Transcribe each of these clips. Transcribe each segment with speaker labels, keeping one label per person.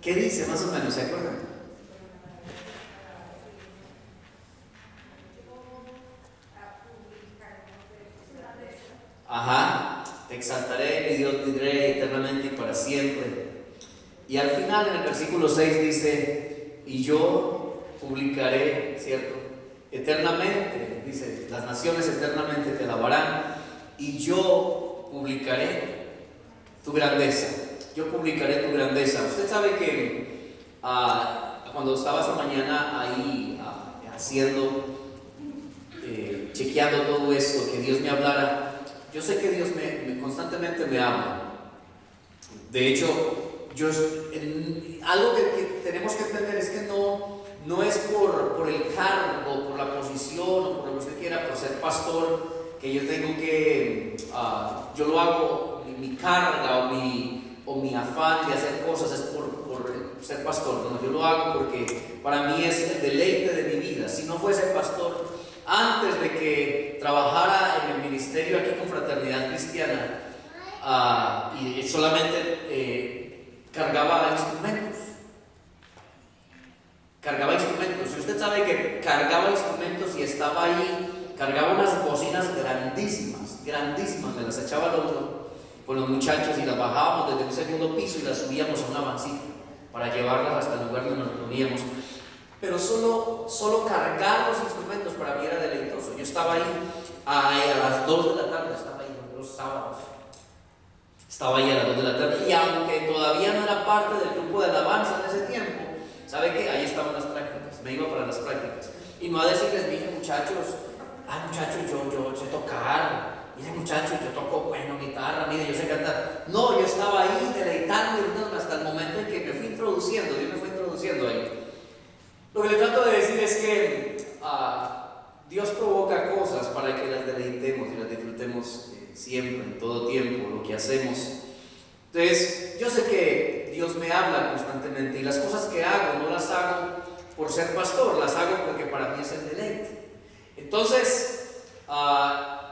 Speaker 1: ¿Qué dice más o menos? ¿Se acuerdan? Ajá, te exaltaré, mi Dios, te diré eternamente y para siempre. Y al final en el versículo 6 dice, y yo publicaré, ¿cierto? Eternamente, dice, las naciones eternamente te alabarán y yo publicaré tu grandeza. Yo publicaré tu grandeza. Usted sabe que cuando estaba esta mañana ahí haciendo, chequeando todo esto, que Dios me hablara. Yo sé que Dios constantemente me habla. De hecho, algo que tenemos que entender es que no es por el cargo, por la posición o por lo que usted quiera, por ser pastor, que yo tengo que, yo lo hago, mi carga o mi afán de hacer cosas es por ser pastor. No, yo lo hago porque para mí es el deleite de mi vida. Si no fuese pastor, antes de que trabajara en el ministerio aquí con Fraternidad Cristiana, y solamente cargaba instrumentos. Si usted sabe que cargaba instrumentos y estaba ahí, cargaba unas bocinas grandísimas, me las echaba al hombro con los muchachos y las bajábamos desde un segundo piso y las subíamos a una vancita para llevarlas hasta el lugar donde nos reuníamos. Pero solo cargar los instrumentos para mí era deleitoso. Yo estaba ahí a las 2 de la tarde, estaba ahí los sábados. Estaba ahí a las 2 de la tarde y aunque todavía no era parte del grupo de alabanza en ese tiempo, ¿sabe qué? Ahí estaban las prácticas, me iba para las prácticas. Y no a decirles, mire muchachos, yo sé tocar, mire muchachos, yo toco guitarra, mire, yo sé cantar. No, yo estaba ahí deleitando hasta el momento en que me fui introduciendo, Dios me fue introduciendo ahí. Lo que le trato de decir es que Dios provoca cosas para que las deleitemos y las disfrutemos siempre, en todo tiempo, lo que hacemos. Entonces, yo sé que Dios me habla constantemente y las cosas que hago no las hago por ser pastor, las hago porque para mí es el deleite. Entonces,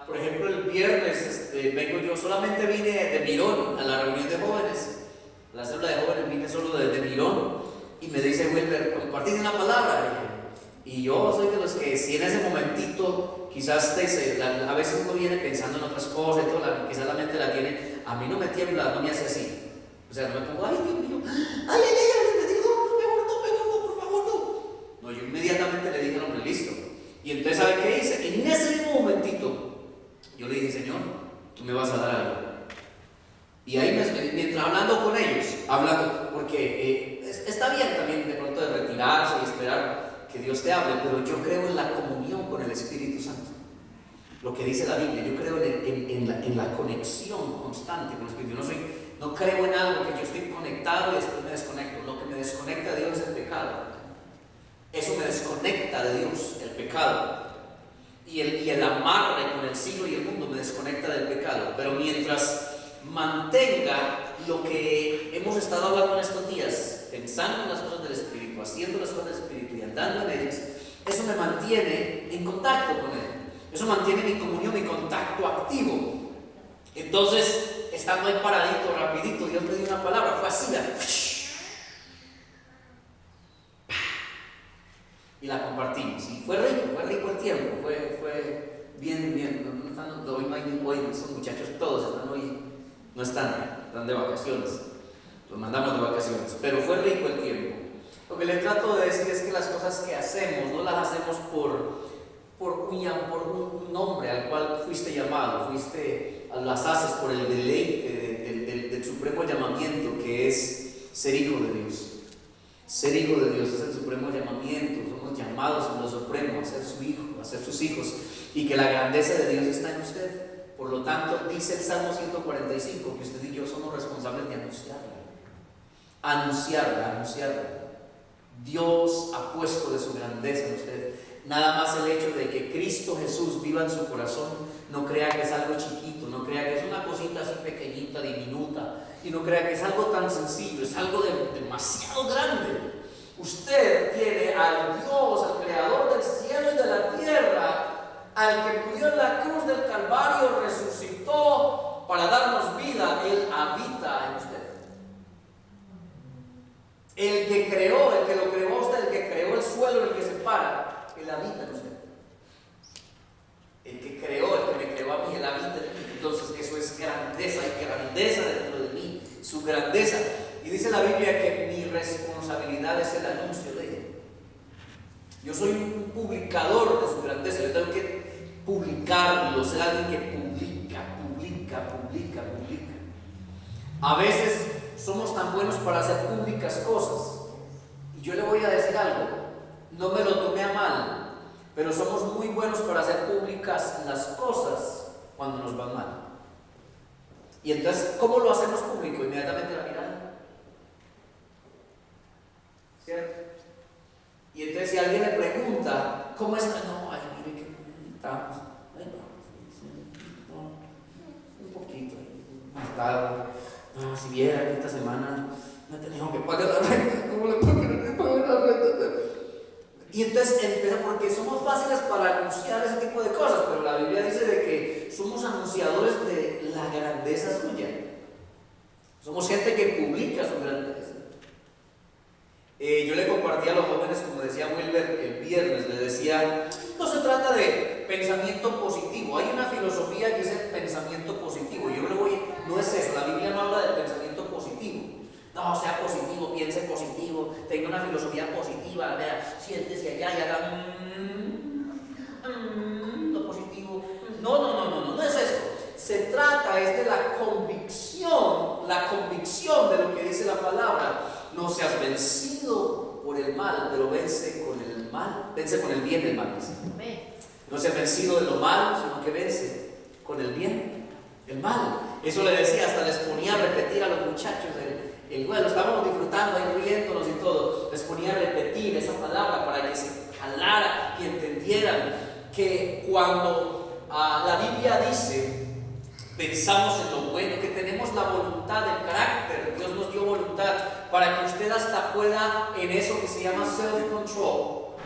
Speaker 1: por ejemplo, el viernes vengo yo, solamente vine de Mirón a la reunión de jóvenes, a la célula de jóvenes vine solo de Mirón. Y me dice Wilber, compartid una palabra. Y yo soy de los que, si en ese momentito, quizás a veces uno viene pensando en otras cosas, quizás la mente la tiene, a mí no me tiembla, no me hace así. O sea, no me pongo, ay Dios mío, ay, me digo, no, por favor, no. No, yo inmediatamente le dije al hombre, listo. Y entonces, ¿sabe qué hice? En ese mismo momentito, yo le dije, Señor, tú me vas a dar algo. Y ahí mientras hablando con ellos, porque está bien también de pronto de retirarse y esperar que Dios te hable, pero yo creo en la comunión con el Espíritu Santo. Lo que dice la Biblia, yo creo en la conexión constante con el Espíritu. No creo en algo que yo estoy conectado y después me desconecto. Lo que me desconecta de Dios es el pecado. Eso me desconecta de Dios, el pecado. Y el amarre con el siglo y el mundo me desconecta del pecado. Pero mientras mantenga lo que hemos estado hablando en estos días, pensando en las cosas del Espíritu, haciendo las cosas del Espíritu y andando en ellas, eso me mantiene en contacto con Él. Eso mantiene mi comunión, mi contacto activo. Entonces, estando ahí paradito, rapidito, Dios me dio una palabra, fue así, y la compartimos. Y fue rico el tiempo, fue bien. Hoy no hay esos muchachos todos están hoy. No están de vacaciones, los mandamos de vacaciones, pero fue rico el tiempo. Lo que le trato de decir es que las cosas que hacemos no las hacemos por un nombre al cual fuiste llamado, las haces por el deleite del supremo llamamiento que es ser hijo de Dios. Ser hijo de Dios es el supremo llamamiento, somos llamados en lo supremo a ser su hijo, a ser sus hijos, y que la grandeza de Dios está en usted. Por lo tanto, dice el Salmo 145 que usted y yo somos responsables de anunciarla. Dios ha puesto de su grandeza en usted. Nada más el hecho de que Cristo Jesús viva en su corazón, no crea que es algo chiquito, no crea que es una cosita así pequeñita, diminuta, y no crea que es algo tan sencillo, es algo demasiado grande. Usted tiene al Dios, al creador del cielo y de la tierra, al que murió en la cruz del Calvario, resucitó para darnos vida. Él habita en usted. Él Y dice la Biblia que mi responsabilidad es el anuncio de ella. Yo soy un publicador de su grandeza. Yo tengo que publicarlo, ser alguien que publica. A veces somos tan buenos para hacer públicas cosas. Y yo le voy a decir algo, no me lo tomé a mal, pero somos muy buenos para hacer públicas las cosas cuando nos van mal. Y entonces, ¿cómo lo hacemos público? Inmediatamente la mirada. ¿Cierto? Y entonces si alguien le pregunta, ¿cómo está? No, ay, mire que estamos. Un poquito. Más tarde. No, si viera que esta semana no he tenido que pagar la renta. ¿Cómo le pagar la renta? Y entonces empieza, porque somos fáciles para anunciar ese tipo de cosas, pero la Biblia dice de que somos anunciadores de la grandeza suya. Somos gente que publica su grandeza. Yo le compartí a los jóvenes, como decía Wilber el viernes, le decía, no se trata de pensamiento positivo, hay una filosofía que es el pensamiento positivo. Yo no es eso, la Biblia no habla del pensamiento positivo. No, sea positivo, piense positivo, tenga una filosofía positiva, vea, siéntese allá y haga lo positivo. No es eso. Se trata es de la convicción de lo que dice la palabra. No seas vencido por el mal, pero vence con el bien del mal. No seas vencido de lo malo, sino que vence con el bien el mal. Eso le decía, hasta les ponía a repetir a los muchachos el vuelo, estábamos disfrutando ahí riéndonos y todo, les ponía a repetir esa palabra para que se jalara y entendieran que cuando la Biblia dice, pensamos en lo bueno, que tenemos la voluntad, el carácter, Dios nos dio voluntad para que usted hasta pueda en eso que se llama self-control,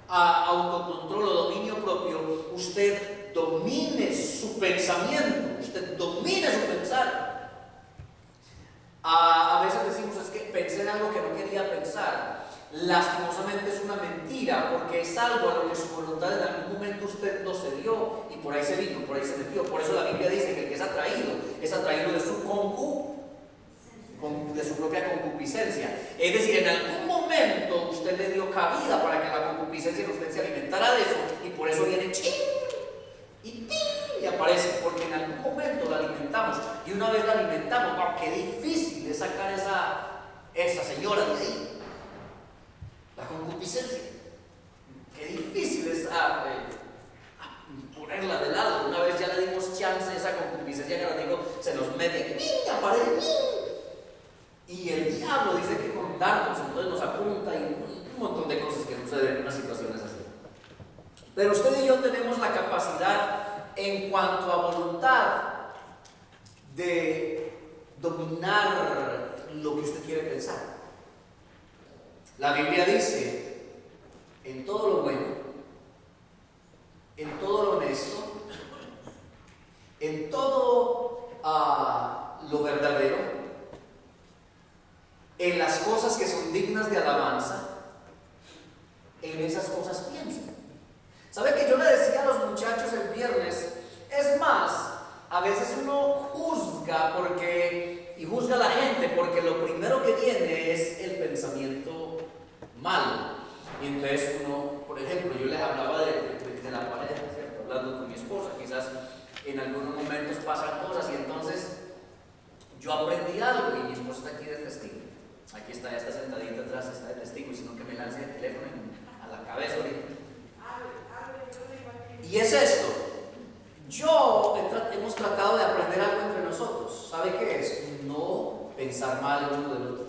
Speaker 1: autocontrol o dominio propio, usted domine su pensamiento, usted domine su pensar. A veces decimos, es que pensé en algo que no quería pensar. Lastimosamente es una mentira, porque es algo a lo que su voluntad en algún momento usted no se dio y por ahí se vino, por ahí se metió. Por eso la Biblia dice que el que es atraído de su propia concupiscencia. Es decir, en algún momento usted le dio cabida para que la concupiscencia en usted se alimentara de eso, y por eso viene ching y ping y aparece, porque en algún momento la alimentamos, y una vez la alimentamos, wow, qué difícil es sacar esa señora de ahí. La concupiscencia, qué difícil es ponerla de lado. Una vez ya le dimos chance a esa concupiscencia que ahora digo, se nos mete, ¡ping! Aparece, y el diablo dice que con dardos, entonces nos apunta y un montón de cosas que suceden en unas situaciones así. Pero usted y yo tenemos la capacidad en cuanto a voluntad de dominar lo que usted quiere pensar. La Biblia dice, en todo lo bueno, en todo lo honesto, en todo lo verdadero, en las cosas que son dignas de alabanza, en esas cosas piensen. ¿Sabe que yo le decía a los muchachos el viernes? Es más, a veces uno juzga y juzga a la gente porque lo primero que viene es el pensamiento malo. Y entonces uno, por ejemplo, yo les hablaba de la pareja, ¿cierto? Hablando con mi esposa, quizás en algunos momentos pasan cosas y entonces yo aprendí algo y mi esposa está aquí de testigo. Aquí está sentadita atrás, está de testigo, y si no que me lance el teléfono a la cabeza ahorita. Y es esto. Hemos tratado de aprender algo entre nosotros. ¿Sabe qué es? No pensar mal el uno del otro.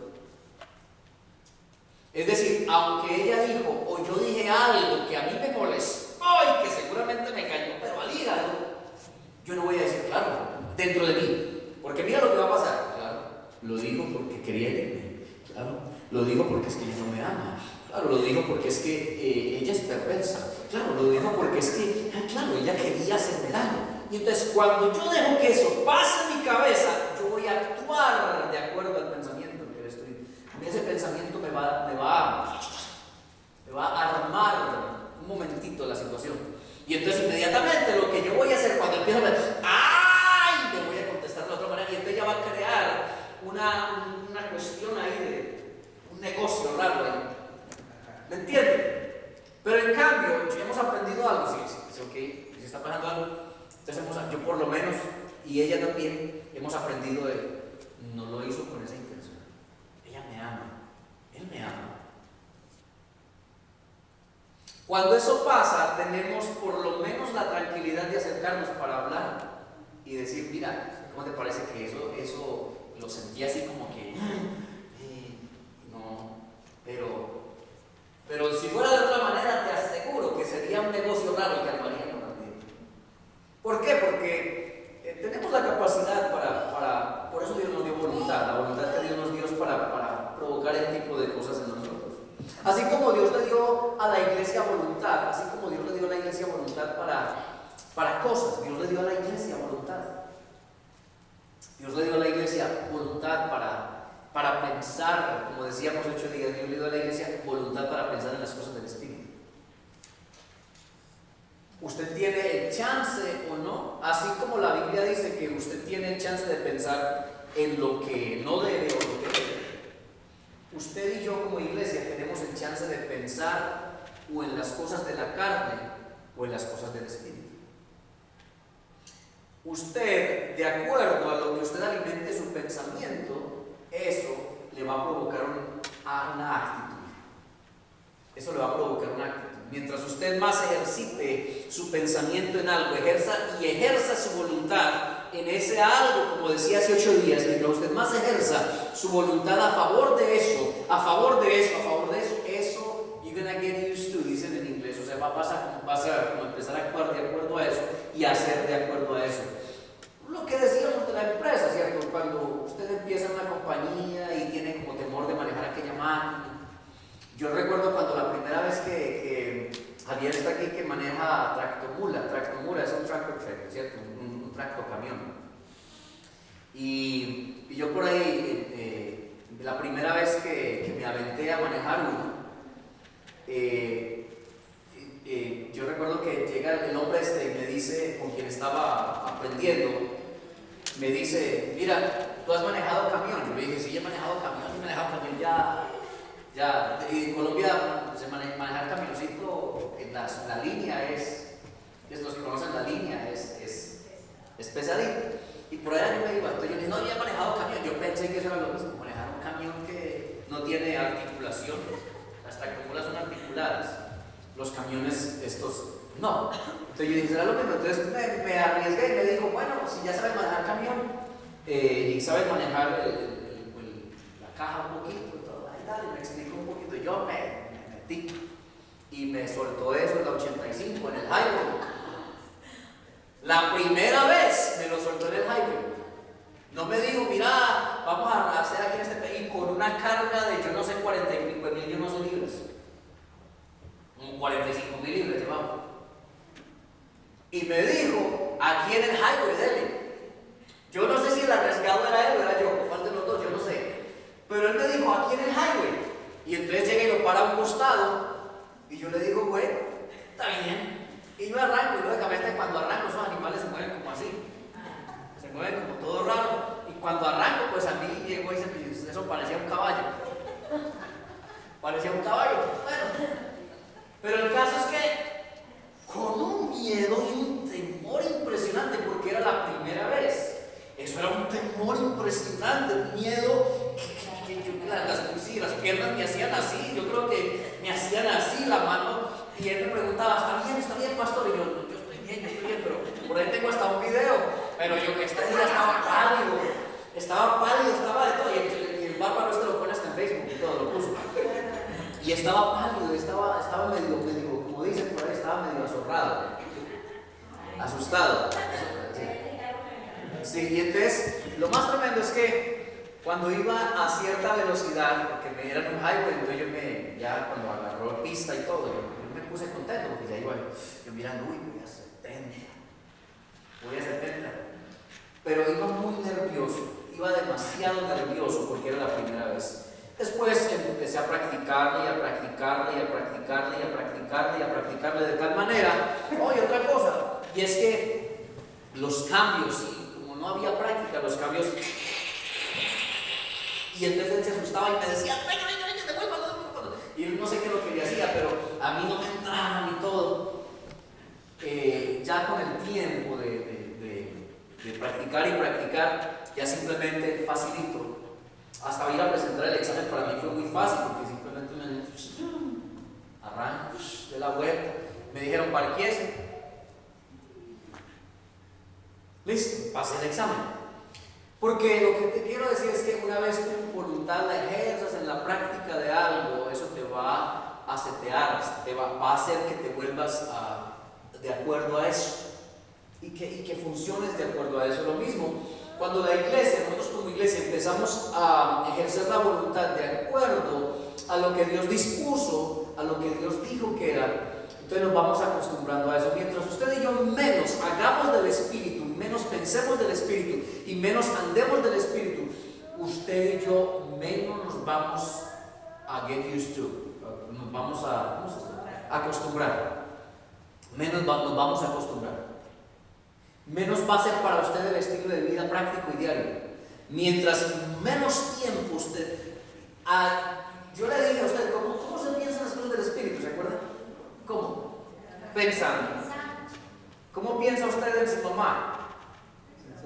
Speaker 1: Es decir, aunque ella dijo o yo dije algo que a mí me molestó y que seguramente me cayó pero al hígado, yo no voy a decir, claro, dentro de mí, porque mira lo que va a pasar. Claro, lo digo porque quería irme. Claro, lo digo porque es que ella no me ama. Claro, lo digo porque es que ella es perversa. Claro, lo digo porque es que, claro, ella quería hacerme daño. Y entonces cuando yo dejo que eso pase en mi cabeza, yo voy a actuar de acuerdo al pensamiento que le estoy. Ese pensamiento me va a armar un momentito la situación. Y entonces inmediatamente lo que yo voy a hacer cuando empiezo a ver, ¡ay! Le voy a contestar de otra manera, y entonces ya va a crear una cuestión raro ahí. ¿Me entienden? Pero en cambio, hemos aprendido algo, sí, ok, si está pasando algo, entonces yo por lo menos, y ella también, hemos aprendido de, no lo hizo con esa intención. Ella me ama, él me ama. Cuando eso pasa, tenemos por lo menos la tranquilidad de acercarnos para hablar y decir, mira, ¿cómo te parece que eso lo sentí así como que, no, pero si fuera de otra manera, te aseguro que sería un negocio raro y calmaría con la vida. ¿Por qué? Porque tenemos la capacidad por eso Dios nos dio voluntad, la voluntad que Dios nos dio es para provocar ese tipo de cosas en nosotros. Así como Dios le dio a la iglesia voluntad, así como Dios le dio a la iglesia voluntad para cosas, Dios le dio a la iglesia voluntad. Dios le dio a la iglesia voluntad para pensar, como decíamos 8 días, Dios le dio a la iglesia voluntad para pensar en las cosas del Espíritu. Usted tiene el chance o no, así como la Biblia dice que usted tiene el chance de pensar en lo que no debe o lo que debe. Usted y yo como iglesia tenemos el chance de pensar o en las cosas de la carne o en las cosas del Espíritu. Usted, de acuerdo a lo que usted alimente su pensamiento, eso le va a provocar una actitud. Eso le va a provocar una actitud. Mientras usted más ejercite su pensamiento en algo, ejerza su voluntad en ese algo, como decía hace 8 días, mientras usted más ejerza su voluntad a favor de eso, eso, you're gonna get used to, dicen en inglés, o sea, vas a como empezar a actuar de acuerdo a eso y a hacer de acuerdo a eso. Lo que decíamos de la empresa, ¿cierto? Cuando usted empieza una compañía y tiene como temor de manejar aquella máquina. Yo recuerdo cuando la primera vez que Javier está aquí que maneja tractomula es un tractor trailer, ¿cierto? Un tractocamión. Y yo por ahí, la primera vez que me aventé a manejar uno, yo recuerdo que llega el hombre y me dice, con quien estaba aprendiendo, me dice, mira, ¿tú has manejado camión? Y me dije, sí, he manejado camión ya, en Colombia manejar camioncito en la línea es los que conocen la línea, es pesadito. Y por allá yo me digo, entonces yo dije, no, yo he manejado camión, yo pensé que eso era lo mismo, manejar un camión que no tiene articulaciones, las tractomulas son articuladas, los camiones estos no. Entonces yo dije, ¿será lo mismo? Entonces me arriesgué y me dijo, bueno, si ya sabes manejar camión y sabes manejar la caja un poquito, y me explicó un poquito, yo me metí y me soltó eso en la 85 en el highway. La primera vez me lo soltó en el highway. No me dijo, mira, vamos a hacer aquí en este país con una carga de yo no sé 45,000, yo no sé libras. 45,000 libras llevamos. Y me dijo, aquí en el highway, dele. Yo no sé si el arriesgado era él o era yo, cuál de los dos, yo no sé. Pero él me dijo, aquí en el highway. Y entonces llega y lo para a un costado. Y yo le digo, bueno, está bien. Y yo arranco, y lógicamente cuando arranco esos animales se mueven como así. Se mueven como todo raro. Y cuando arranco, pues a mí llegó y eso parecía un caballo. Parecía un caballo. Bueno, pero el caso es que con un miedo y un temor impresionante, porque era la primera vez. Eso era un temor impresionante, un miedo que las piernas me hacían así, yo creo que me hacían así la mano, y él me preguntaba, ¿está bien, pastor? Y yo estoy bien, pero por ahí tengo hasta un video, pero yo este día estaba pálido, de todo, y el bárbaro lo pone hasta en Facebook y todo, lo puso. Y estaba pálido, estaba medio, como dicen por ahí, estaba medio azorrado, asustado. Sí, y entonces, lo más tremendo es que cuando iba a cierta velocidad, porque me dieron un highway, entonces ya cuando agarró pista y todo, yo me puse contento, porque ya iba yo mirando, voy a 70. Pero iba muy nervioso, iba demasiado nervioso porque era la primera vez. Después empecé a practicarle de tal manera. Oye, otra cosa, y es que los cambios, como no había práctica, los cambios. Y entonces él se asustaba y me decía, venga, devuélvalo. Y él no sé qué es lo que le hacía, pero a mí no me entraba ni todo. Ya con el tiempo de practicar y practicar, ya simplemente facilito. Hasta ir a presentar el examen para mí fue muy fácil, porque simplemente me arranco de la vuelta. Me dijeron parquíese. Listo, pasé el examen. Porque lo que te quiero decir es que una vez tu voluntad la ejerzas en la práctica de algo, eso te va a setear, va a hacer que te vuelvas de acuerdo a eso y que funciones de acuerdo a eso. Lo mismo, cuando la iglesia, nosotros como iglesia empezamos a ejercer la voluntad de acuerdo a lo que Dios dispuso, a lo que Dios dijo que era, entonces nos vamos acostumbrando a eso. Mientras usted y yo menos hagamos del Espíritu, menos pensemos del Espíritu y menos andemos del Espíritu, usted y yo menos nos vamos a get used to, nos vamos a acostumbrar, nos vamos a acostumbrar. Menos va a ser para usted el estilo de vida práctico y diario. Mientras menos tiempo usted... yo le dije a usted, ¿cómo se piensan las cosas del Espíritu? ¿Se acuerdan? ¿Cómo? Pensando. ¿Cómo piensa usted en su mamá?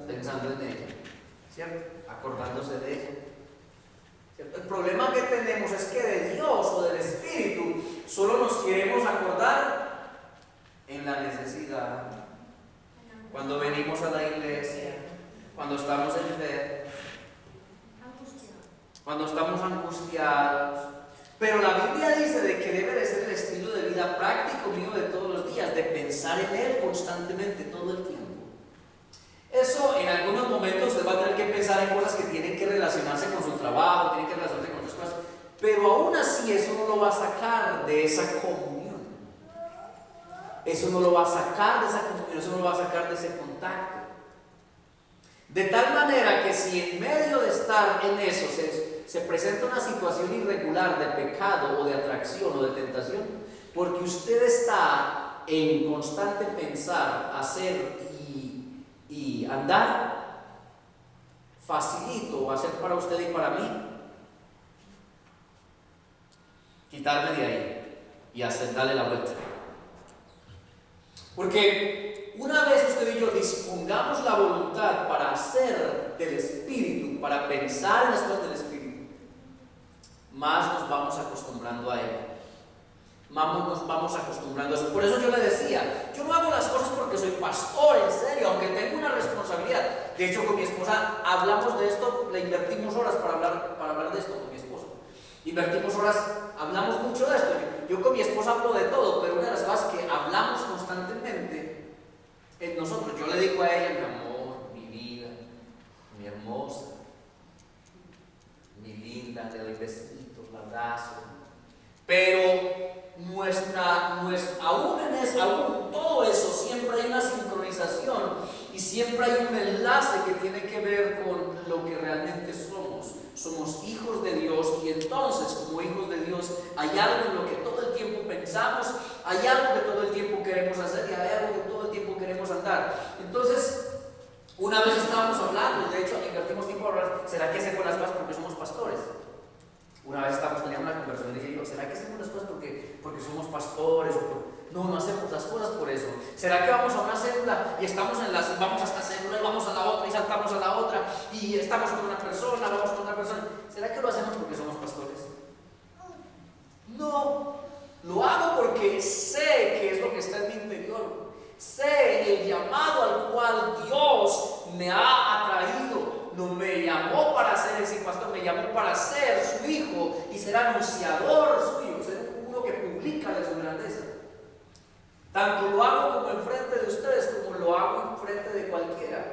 Speaker 1: Pensando en ella, ¿cierto? Acordándose de ella. ¿Cierto? El problema que tenemos es que de Dios o del Espíritu solo nos queremos acordar en la necesidad. Cuando venimos a la iglesia, cuando estamos en fe, cuando estamos angustiados. Pero la Biblia dice de que debe de ser el estilo de vida práctico mío de todos los días, de pensar en Él constantemente, todo el tiempo. Eso en algunos momentos usted va a tener que pensar en cosas que tienen que relacionarse con su trabajo, tienen que relacionarse con otras cosas, pero aún así eso no lo va a sacar de esa comunión. Eso no lo va a sacar de esa comunión, eso no lo va a sacar de ese contacto. De tal manera que si en medio de estar en eso se presenta una situación irregular de pecado o de atracción o de tentación, porque usted está en constante pensar, hacer y andar, facilito hacer para usted y para mí quitarme de ahí y darle la vuelta. Porque una vez usted y yo dispongamos la voluntad para hacer del Espíritu, para pensar en las cosas del Espíritu, más nos vamos acostumbrando a Él. Nos vamos acostumbrando a eso. Por eso yo le decía, yo no hago las cosas porque soy pastor, en serio, aunque tengo una responsabilidad. De hecho, con mi esposa hablamos de esto, le invertimos horas para hablar de esto con mi esposa. Invertimos horas, hablamos mucho de esto. Yo con mi esposa hablo de todo, pero una de las cosas que hablamos constantemente es nosotros. Yo le digo a ella, mi amor, mi vida, mi hermosa, mi linda, le doy besitos, la abrazo. Pero aún todo eso, siempre hay una sincronización y siempre hay un enlace que tiene que ver con lo que realmente somos. Somos hijos de Dios y entonces, como hijos de Dios, hay algo en lo que todo el tiempo pensamos, hay algo que todo el tiempo queremos hacer y hay algo que todo el tiempo queremos andar. Entonces, una vez estábamos hablando, de hecho, invertimos tiempo a hablar, ¿será que hacemos las cosas porque somos pastores? Una vez teníamos una conversación y dije yo, ¿será que hacemos las cosas porque somos pastores? No hacemos las cosas por eso. ¿Será que vamos a una célula y vamos a esta célula y vamos a la otra y saltamos a la otra y estamos con una persona, vamos con otra persona? ¿Será que lo hacemos porque somos pastores? No, lo hago porque sé que es lo que está en mi interior. Sé el llamado al cual Dios me ha atraído. No me llamó para ser ese pastor, me llamó para ser su hijo y ser anunciador suyo, ser uno que publica de su grandeza. Tanto lo hago como enfrente de ustedes, como lo hago enfrente de cualquiera.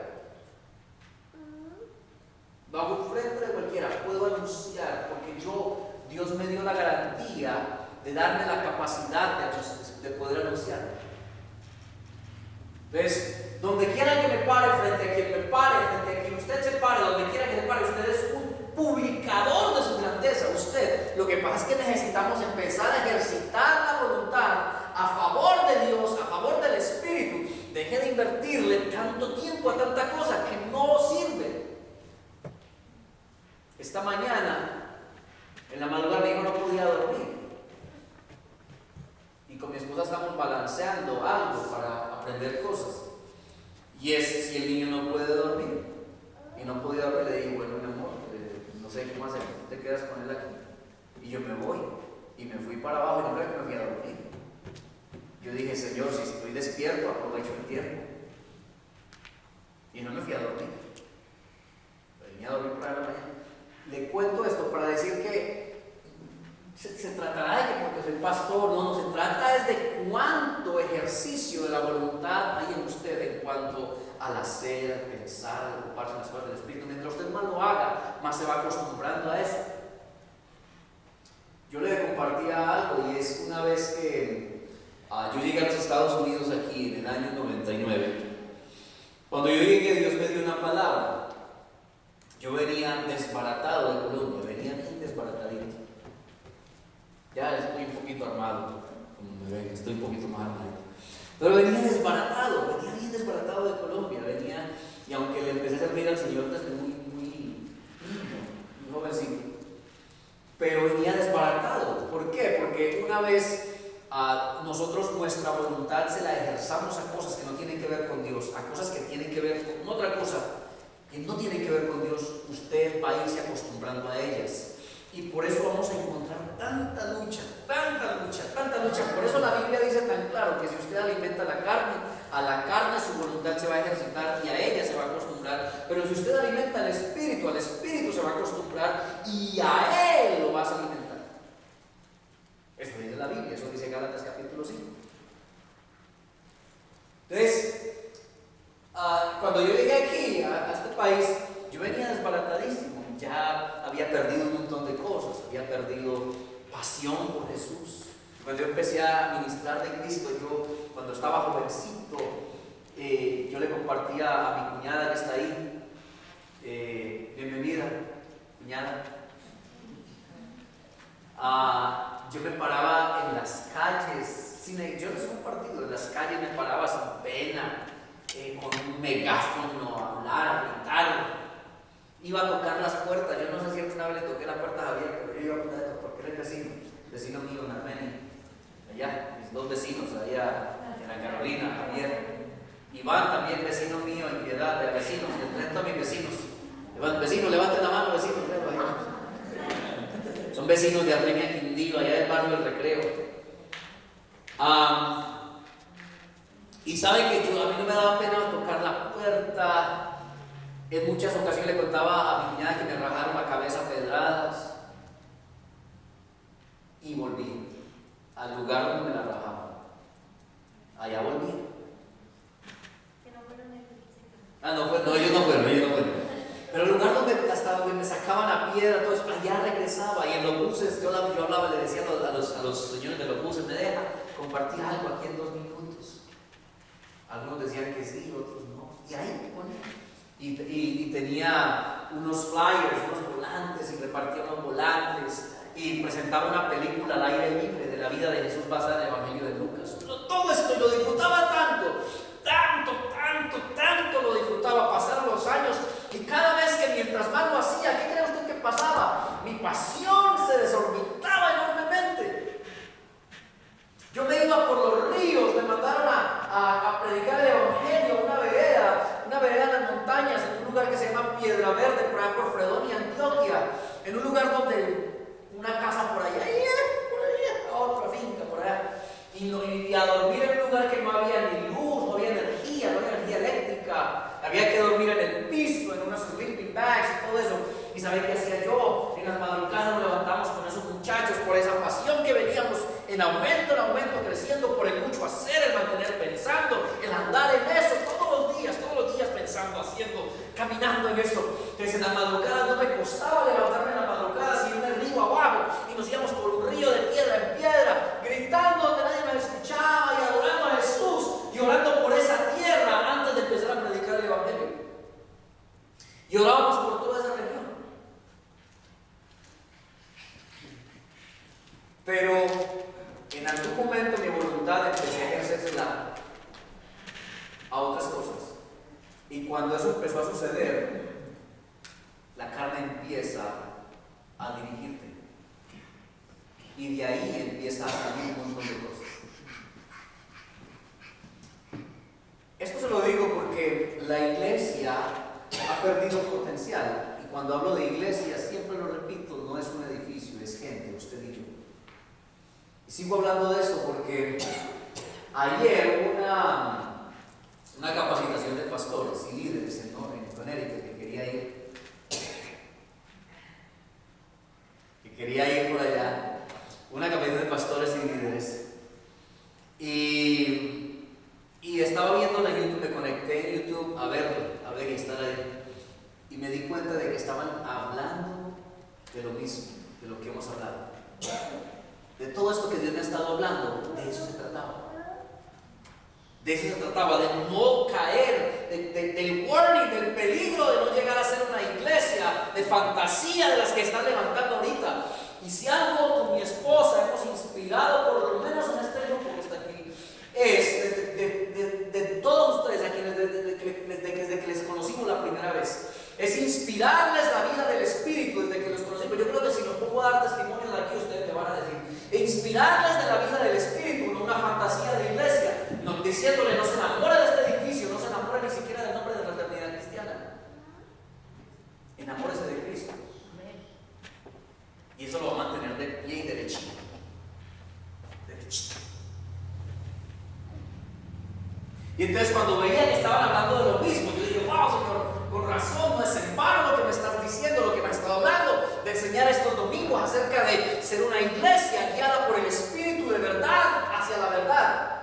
Speaker 1: Lo hago enfrente de cualquiera, puedo anunciar, porque Dios me dio la garantía de darme la capacidad de poder anunciar. Entonces, donde quiera que me pare, frente a quien me pare, frente a quien usted se pare, donde quiera que se pare, usted es un publicador de su grandeza. Usted, lo que pasa es que necesitamos empezar a ejercitar la voluntad a favor de Dios, a favor del Espíritu. Deje de invertirle tanto tiempo a tanta cosa que no sirve. Esta mañana, en la madrugada, mi hijo no podía dormir. aquí. Y yo me voy. Y me fui para abajo y no creo que me fui a dormir. Yo dije, Señor, si estoy despierto, aprovecho el tiempo. Y no me fui a dormir. Venía a dormir por la mañana. Le cuento esto para decir que se tratará de que porque soy pastor, no se trata es de cuánto ejercicio de la voluntad hay en usted en cuanto al hacer, pensar, ocuparse en las cosas del Espíritu. Mientras usted más lo haga, más se va acostumbrando a eso. Yo le compartía algo y es una vez que yo llegué a los Estados Unidos aquí en el año 99. Cuando yo llegué, Dios me dio una palabra. Yo venía desbaratado de Colombia, venía bien desbaratadito. Ya estoy un poquito armado, como me ven, estoy un poquito más armado. Pero venía desbaratado, venía bien desbaratado de Colombia, venía, y aunque le empecé a servir al Señor desde muy jovencito, pero venía desbaratado. ¿Por qué? Porque una vez nosotros nuestra voluntad se la ejerzamos a cosas que no tienen que ver con Dios, a cosas que tienen que ver con otra cosa que no tienen que ver con Dios, usted va a irse acostumbrando a ellas. Y por eso vamos a encontrar tanta lucha. Por eso la Biblia dice tan claro que si usted alimenta a la carne su voluntad se va a ejercitar y a ella se va a acostumbrar. Pero si usted alimenta al Espíritu se va a acostumbrar y a Él lo vas a alimentar. Eso dice la Biblia, eso dice Gálatas capítulo 5. Entonces, cuando yo llegué aquí, a este país, yo venía desbaratadísimo. Ya había perdido un montón de cosas, había perdido pasión por Jesús. Cuando yo empecé a ministrar de Cristo, yo cuando estaba jovencito, yo le compartía a mi cuñada que está ahí, bienvenida, cuñada. Yo me paraba en las calles, yo les he compartido, en las calles me paraba sin pena, con un megáfono a hablar, a gritar. Iba a tocar las puertas. Yo no sé si alguna vez le toqué la puerta a Javier, pero yo iba a tocar porque era el vecino mío en Armenia, allá, mis dos vecinos, allá en la Carolina, Javier. Iván también vecino mío en Piedad, de vecinos, le presento a mis vecinos. Vecinos, levanten la mano, vecinos, son vecinos de Armenia, Quindío, allá del barrio del Recreo. Y sabe que a mí no me daba pena tocar la puerta. En muchas ocasiones le contaba a mi cuñada que me rajaron la cabeza a pedradas y volví al lugar donde me la rajaban. Allá volví. Ellos no fueron. Pero el lugar hasta donde me sacaban a piedra, todo eso, allá regresaba. Y en los buses, yo hablaba, le decía a los señores de los buses, me deja compartir algo aquí en 2 minutos. Algunos decían que sí, otros no. Y ahí me ponía. Y tenía unos flyers, unos volantes, y repartía unos volantes, y presentaba una película al aire libre de la vida de Jesús basada en el Evangelio de Lucas. Todo esto lo disfrutaba tanto lo disfrutaba. Pasaron los años, y cada vez que mientras más lo hacía, ¿qué cree usted que pasaba? Mi pasión se desorbitaba enormemente. Yo me iba por los ríos, me mandaron a predicar el Evangelio, una vereda en las montañas, en un lugar que se llama Piedra Verde, por allá por Fredonia, Antioquia, en un lugar donde una casa por allá, otra finca por allá, y a dormir en un lugar que no había ni luz, no había energía eléctrica, había que dormir en el piso, en unos sleeping bags y todo eso. ¿Y saben qué hacía yo? En las madrugadas nos levantamos con esos muchachos por esa pasión que veníamos en aumento, creciendo por el mucho hacer, el mantener pensando, el andar en eso todos los días pensando, haciendo, caminando en eso. Entonces en las madrugadas no me costaba levantarme en las madrugadas y irme el río abajo, y nos íbamos por un río de piedra en piedra, gritando donde nadie me escuchaba y adorando a Jesús y orando por esa tierra antes de empezar a predicar el Evangelio. Y orábamos por toda esa región. Pero en algún momento mi voluntad empecé a ejercerse a otras cosas. Y cuando eso empezó a suceder, la carne empieza a dirigirte. Y de ahí empieza a salir un montón de cosas. Esto se lo digo porque la iglesia ha perdido potencial. Y cuando hablo de iglesia, siempre lo repito, no es un edificio, Sigo hablando de esto porque ayer hubo una capacitación de pastores y líderes en Connecticut que quería ir por allá. Una capacitación de pastores y líderes. Y estaba viendo en YouTube, me conecté en YouTube a ver y estar ahí. Y me di cuenta de que estaban hablando de lo mismo, de lo que hemos hablado. De todo esto que Dios me ha estado hablando, de eso se trataba. De eso se trataba, de no caer, del warning, del peligro de no llegar a ser una iglesia de fantasía de las que están levantando ahorita. Y si algo con mi esposa hemos inspirado, por lo menos en este grupo que está aquí, es de todos ustedes a quienes desde que les conocimos la primera vez, es inspirarles la vida del Espíritu desde que los conocimos. Yo creo que si los pongo a dar testimonio de aquí, ustedes me van a decir, inspirarles de la vida del Espíritu, no una fantasía de iglesia, no, diciéndole no se enamore de este edificio, no se enamore ni siquiera del nombre de fraternidad cristiana. Enamórese de Cristo. Y eso lo va a mantener de pie y derechito. Derechito. Y entonces cuando veía que estaban hablando de lo mismo, yo dije, wow, Señor, con razón, no es en vano lo que me estás diciendo, lo que me has estado hablando, de enseñar estos domingos acerca de ser una iglesia guiada por el Espíritu de verdad hacia la verdad.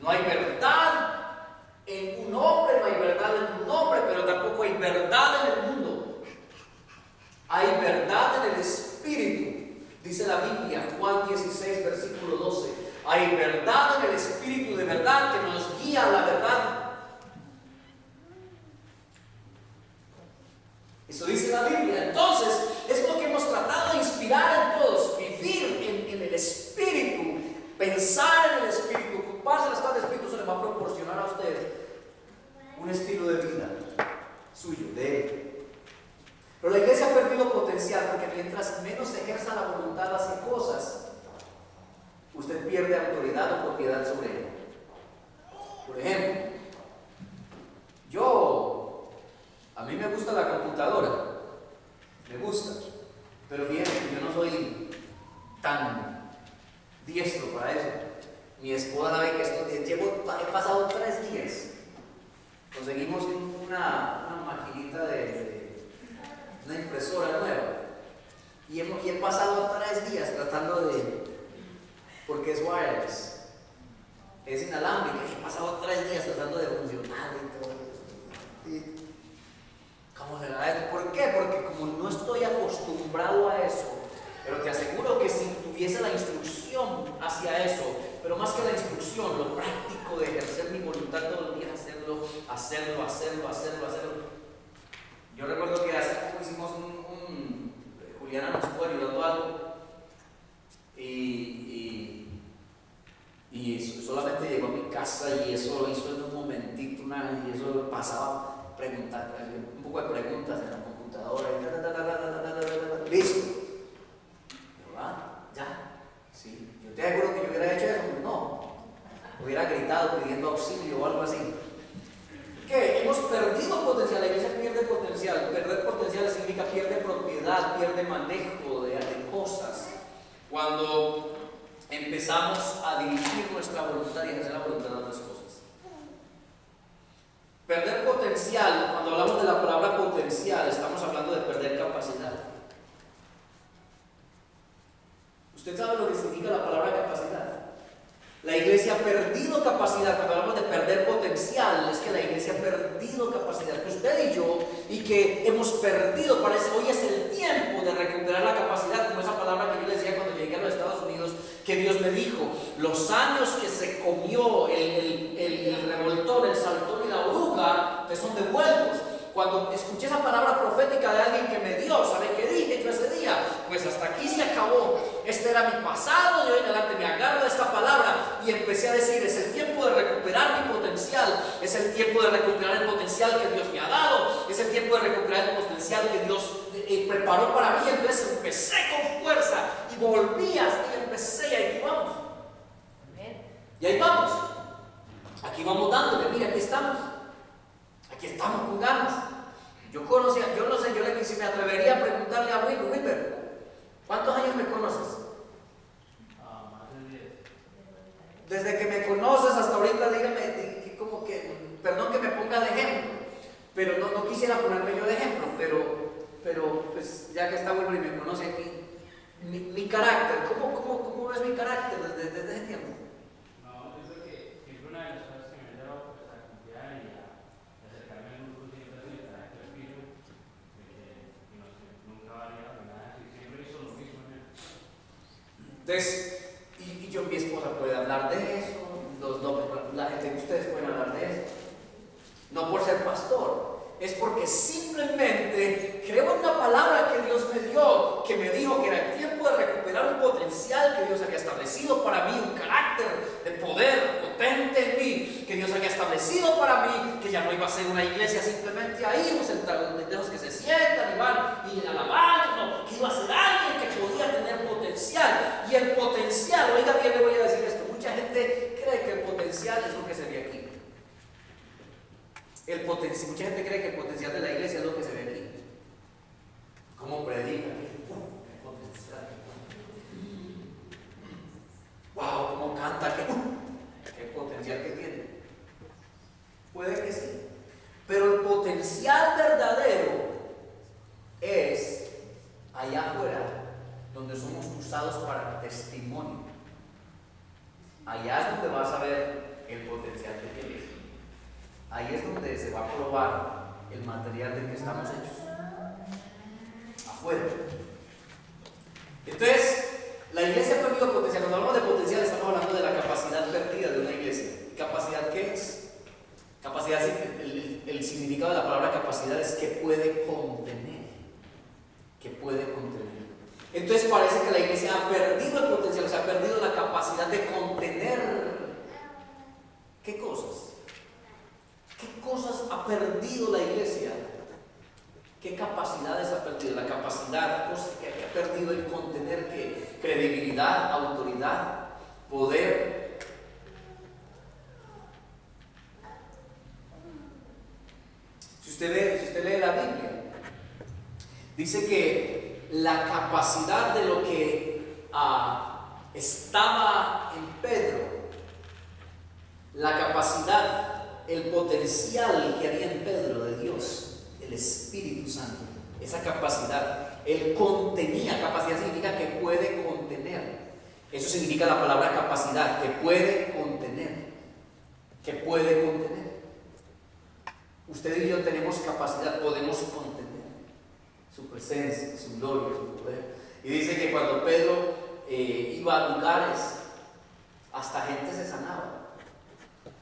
Speaker 1: No hay verdad en un hombre, no hay verdad en un hombre, pero tampoco hay verdad en el mundo. Hay verdad en el Espíritu, dice la Biblia, Juan 16, versículo 12. Hay verdad en el Espíritu de verdad que nos guía a la verdad. Eso dice la Biblia. Entonces, es lo que hemos tratado de inspirar en todos, vivir en el Espíritu, pensar en el Espíritu, ocuparse de las cosas del Espíritu. Se le va a proporcionar a usted un estilo de vida suyo, de él. Pero la iglesia ha perdido potencial porque mientras menos ejerza la voluntad hacia cosas, usted pierde autoridad o propiedad sobre ella. Por ejemplo, a mí me gusta la computadora, me gusta, pero fíjense que yo no soy tan diestro para eso. Mi esposa sabe que estos días he pasado 3 días. Conseguimos una maquinita una impresora nueva y he pasado 3 días tratando porque es wireless, es inalámbrica, he pasado 3 días tratando de funcionar y todo. ¿Cómo será esto? ¿Por qué? Porque como no estoy acostumbrado a eso, pero te aseguro que si tuviese la instrucción hacia eso, pero más que la instrucción, lo práctico de ejercer mi voluntad todos los días, hacerlo. Yo recuerdo que hace poco hicimos Juliana nos fue ayudando algo y solamente llegó a mi casa y eso lo hizo en un momentito y eso pasaba un poco de preguntas en la computadora y listo. Ya, sí. Yo te aseguro que yo hubiera hecho eso, no. Hubiera gritado pidiendo auxilio o algo así. ¿Qué? Hemos perdido potencial, la iglesia pierde potencial. Perder potencial significa pierde propiedad, pierde manejo de cosas. Cuando empezamos a dirigir nuestra voluntad y a hacer la voluntad de otras cosas. Perder potencial, cuando hablamos de la palabra potencial, estamos hablando de perder capacidad. ¿Usted sabe lo que significa la palabra capacidad? La iglesia ha perdido capacidad. Cuando hablamos de perder potencial, es que la iglesia ha perdido capacidad. Que usted y yo, y que hemos perdido, parece hoy es el tiempo de recuperar la capacidad, como esa palabra que yo le decía cuando llegué a los Estados Unidos, que Dios me dijo, los años que se comió el revoltón, el saltón y la oruga, te son devueltos. Cuando escuché esa palabra profética de alguien que me dio, ¿sabe qué dije yo ese día? Pues hasta aquí se acabó. Este era mi pasado, de hoy en adelante me agarro de esta palabra y empecé a decir, es el tiempo de recuperar mi potencial, es el tiempo de recuperar el potencial que Dios me ha dado, es el tiempo de recuperar el potencial que Dios preparó para mí. Entonces empecé con fuerza y volví y empecé y aquí vamos. Y ahí vamos. Aquí vamos dándole, mira, aquí estamos. Aquí estamos con ganas. Yo no sé, si me atrevería a preguntarle a Wilber, ¿cuántos años me conoces? desde que me conoces hasta ahorita, dígame, como que, perdón que me ponga de ejemplo, pero no quisiera ponerme yo de ejemplo, pero pues ya que está bueno y me conoce aquí, mi carácter, ¿cómo ves mi carácter desde ese tiempo?
Speaker 2: No, yo creo que siempre una de las cosas que me ha llevado pues, a confiar y a acercarme al grupo siempre ha sido el carácter firme, de que no sé, nunca ha variado nada, y siempre hizo lo mismo en él.
Speaker 1: Entonces, y yo, mi esposa puede hablar de eso, la gente de ustedes pueden hablar de eso, no por ser pastor, es porque simplemente creo en la palabra que Dios me dio, que me dijo que era el tiempo de recuperar un potencial que Dios había establecido para mí, un carácter de poder potente en mí, que Dios había establecido para mí, que ya no iba a ser una iglesia simplemente ahí, de los que se sientan y van y alaban, no, que iba a ser alguien que podía tener potencial. Y el potencial, oiga bien, le voy a decir esto, mucha gente cree que el potencial es lo que se ve aquí. Mucha gente cree que el potencial de la iglesia es lo que se ve aquí. ¿Cómo predica? ¡Qué potencial! ¡Wow! ¿Cómo canta? ¡Qué potencial que tiene! Puede que sí. Pero el potencial verdadero es allá afuera, donde somos usados para testimonio. Allá es donde vas a ver el potencial que tienes. Ahí es donde se va a probar el material del que estamos hechos. Afuera. Entonces, la iglesia ha perdido potencial. Cuando hablamos de potencial, estamos hablando de la capacidad perdida de una iglesia. ¿Capacidad qué es? Capacidad, el significado de la palabra capacidad es que puede contener. Que puede contener. Entonces parece que la iglesia ha perdido el potencial, o sea, ha perdido la capacidad de contener. ¿Qué cosas? ¿Qué cosas ha perdido la iglesia? ¿Qué capacidades ha perdido? La capacidad, cosas que ha perdido el contener, ¿qué? Credibilidad, autoridad, poder. Si usted lee la Biblia, dice que la capacidad de lo que estaba en Pedro, la capacidad, el potencial que había en Pedro de Dios, el Espíritu Santo, esa capacidad, él contenía. Capacidad significa que puede contener. Eso significa la palabra capacidad, que puede contener. Que puede contener. Usted y yo tenemos capacidad, podemos contener su presencia, su gloria, su poder. Y dice que cuando Pedro iba a lugares, hasta gente se sanaba.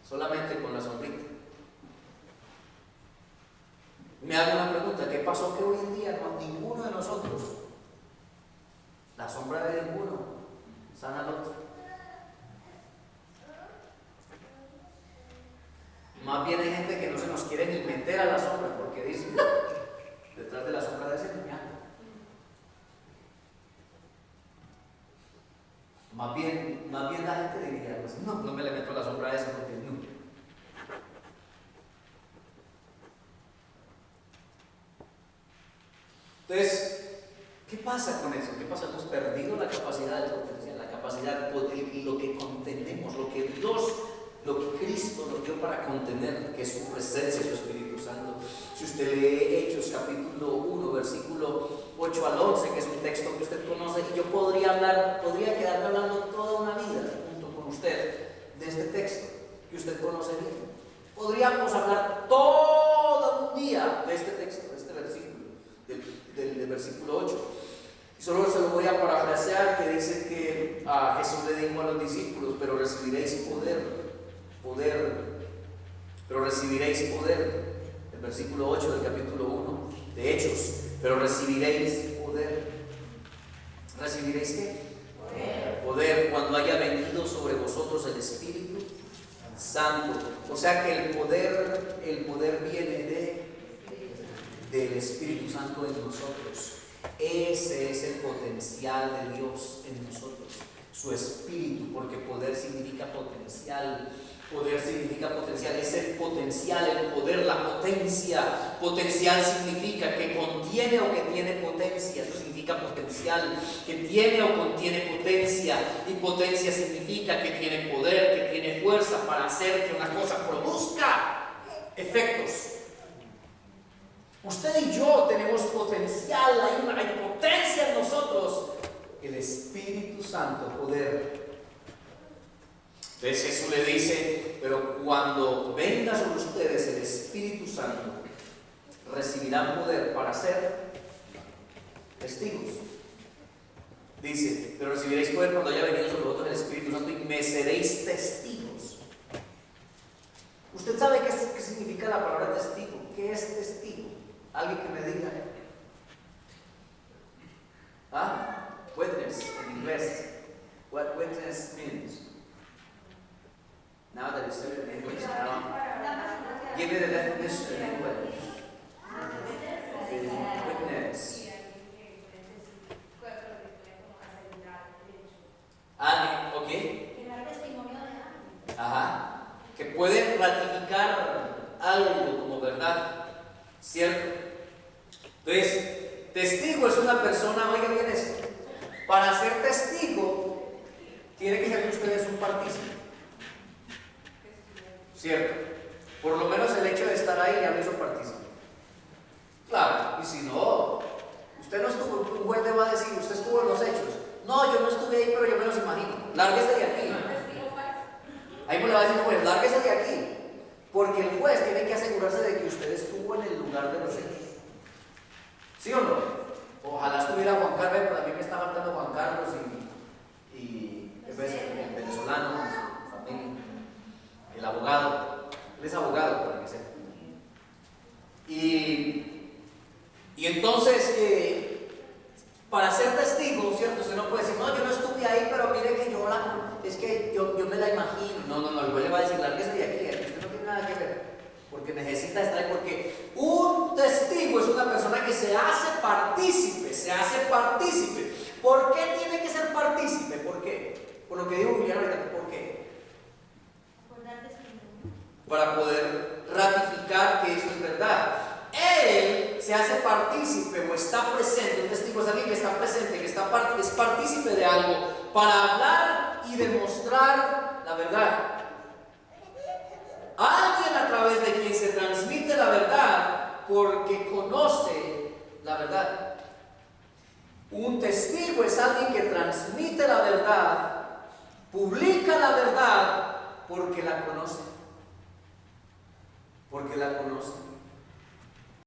Speaker 1: Solamente con la sombrita. Me hago una pregunta, ¿qué pasó que hoy en día con ninguno de nosotros, la sombra de ninguno, sana al otro? Más bien hay gente que no se nos quiere ni meter a la sombra porque dice, detrás de la sombra de ese niño. Más bien la gente diría, pues, no me le meto a la sombra de ese porque no. Entonces, ¿qué pasa con eso? ¿Qué pasa? Hemos perdido la capacidad de potencial, la capacidad, lo que contenemos, lo que Cristo nos dio para contener, que es su presencia, su Espíritu Santo. Si usted lee Hechos capítulo 1, versículo 8 al 11, que es un texto que usted conoce, y yo podría quedarme hablando toda una vida junto con usted de este texto que usted conoce bien. Podríamos hablar todo un día de este texto, de este versículo, del versículo 8. Y solo se lo voy a parafrasear, que dice que Jesús le dijo a los discípulos, pero recibiréis poder, pero recibiréis poder. El versículo 8 del capítulo 1 de Hechos, pero recibiréis poder. ¿Recibiréis qué? Poder cuando haya venido sobre vosotros el Espíritu Santo. O sea que el poder viene del Espíritu Santo en nosotros. Ese es el potencial de Dios en nosotros, su Espíritu, porque poder significa potencial. Poder significa potencial, es el potencial, el poder, la potencia. Potencial significa que contiene o que tiene potencia. Eso significa significa potencial, que tiene o contiene potencia, y potencia significa que tiene poder, que tiene fuerza para hacer que una cosa produzca efectos. Usted y yo tenemos potencial, hay potencia en nosotros, el Espíritu Santo, poder. Entonces Jesús le dice, pero cuando venga sobre ustedes el Espíritu Santo, recibirán poder para ser testigos. Dice, pero recibiréis poder cuando haya venido sobre vosotros el Espíritu Santo y me seréis testigos. ¿Usted sabe qué significa la palabra testigo? ¿Qué es testigo? Alguien que me diga. ¿Ah? Witness en inglés. What witness means? Now that you said it in English, now give it a definition in English. Witness. Ok. Ajá. Que puede ratificar algo como verdad. ¿Cierto? Entonces, testigo es una persona, oigan bien esto. Para ser testigo, tiene que ser que usted es un partícipe. ¿Cierto? Por lo menos el hecho de estar ahí ya lo hizo partícipe. Claro, y si no, usted no estuvo, un juez le va a decir, usted estuvo en los hechos. No, yo no estuve ahí, pero yo me los imagino. Lárguese de aquí. Ahí me le va a decir el juez, lárguese de aquí. Porque el juez tiene que asegurarse de que usted estuvo en el lugar de los hechos. ¿Sí o no? Ojalá estuviera Juan Carlos, pero a mí me está faltando Juan Carlos y el venezolano, su familia, el abogado. Él es abogado, para que sepa. Y entonces, para ser testigo, ¿cierto? Usted no puede decir, no, yo no estuve ahí, pero mire que yo me la imagino. No, el juez le va a decir, lárguese de aquí, usted no tiene nada que ver, porque necesita estar ahí, porque un testigo es una persona que se hace partícipe. ¿Por qué tiene que ser partícipe? ¿Por qué? Por lo que dijo Julián ahorita, ¿por qué? Para poder ratificar que eso es verdad. Él se hace partícipe o está presente. Un testigo es alguien que está presente, que es partícipe de algo para hablar y demostrar la verdad. Alguien a través de quien se transmite la verdad porque conoce la verdad. Un testigo es alguien que transmite la verdad, publica la verdad porque la conoce. Porque la conoce.